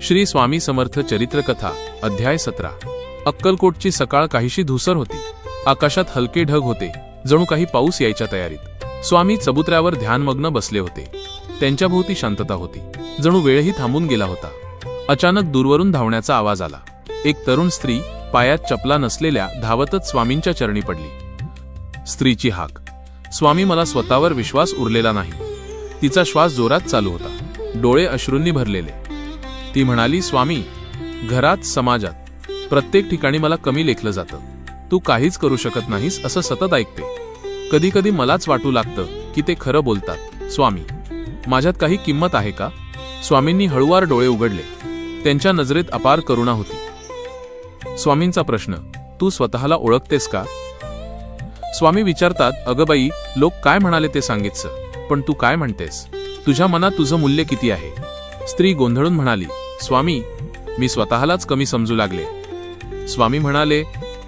श्री स्वामी समर्थ चरित्र कथा अध्याय 17। अक्कलकोटची सकाळ काहीशी धुसर होती। आकाशात हलके ढग होते, जणू काही पाऊस यायच्या तयारीत। स्वामी चबुतऱ्यावर ध्यानमग्न बसले होते। त्यांच्या भोवती शांतता होती, जणू वेळही थांबून गेला होता। अचानक दूरवरून धावण्याचा आवाज आला। एक तरुण स्त्री पायात चपला नसलेल्या धावतच स्वामींच्या चरणी पडली। स्त्रीची हाक, स्वामी मला स्वतःवर विश्वास उरलेला नाही। तिचा श्वास जोरात चालू होता, डोळे अश्रूंनी भरलेले। ती म्हणाली, स्वामी, घरात, समाजात, प्रत्येक ठिकाणी मला कमी लेखलं जातं। तू काहीच करू शकत नाहीस असं सतत ऐकते। कधी कधी मलाच वाटू लागतं की ते खरं बोलतात। स्वामी, माझ्यात काही किंमत आहे का? स्वामींनी हळूवार डोळे उघडले। त्यांच्या नजरेत अपार करुणा होती। स्वामींचा प्रश्न, तू स्वतःला ओळखतेस का? स्वामी विचारतात, अगं बाई, लोक काय म्हणाले ते सांगितस, पण तू काय म्हणतेस? तुझ्या मनात तुझं मूल्य किती आहे? स्त्री गोंधळून म्हणाली, स्वामी, मी स्वतःलाच कमी समजू लागले। स्वामी म्हणाले,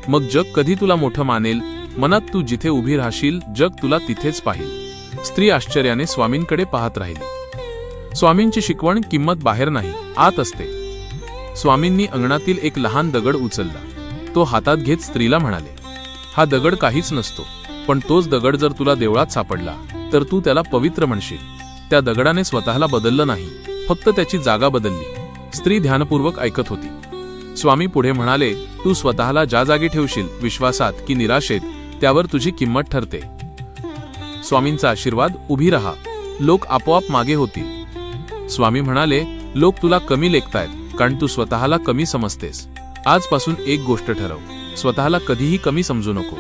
मग जग कधी तुला मोठं मानेल? मनात तू जिथे उभी राहशील, जग तुला तिथेच पाहिल। स्त्री आश्चर्याने स्वामींकडे पाहत राहिली। स्वामींची शिकवण किंमत बाहेर नाही, आत असते। स्वामींनी अंगणातील एक लहान दगड उचलला। तो हातात घेत स्त्रीला म्हणाले, हा दगड काहीच नसतो, पण तोच दगड जर तुला देवळात सापडला तर तू त्याला पवित्र म्हणशील। त्या दगडाने स्वतःला बदललं नाही, फक्त त्याची जागा बदलली। स्त्री ध्यानपूर्वक ऐकत होती। स्वामी पुढे म्हणाले, तू स्वतःला ज्या जागी ठेवशील, विश्वासात की निराशेत, त्यावर तुझी किंमत ठरते। स्वामींचा आशीर्वाद, उभी राहा, लोक आपोआप मागे होतील। स्वामी म्हणाले, लोक तुला कमी लेखतायत कारण तू स्वतःला कमी समजतेस। आजपासून एक गोष्ट ठरव, स्वतःला कधीही कमी समजू नको।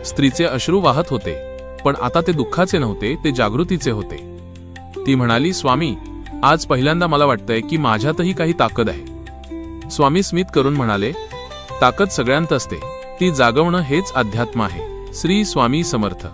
स्त्रीचे अश्रू वाहत होते, पण आता ते दुःखाचे नव्हते, ते जागृतीचे होते। ती म्हणाली, स्वामी, आज पहिल्यांदा मला वाटतंय की माझ्यातही काही ताकद आहे। स्वामी स्मित करून म्हणाले, ताकद सगळ्यांत असते, ती जागवणं हेच अध्यात्म आहे। श्री स्वामी समर्थ।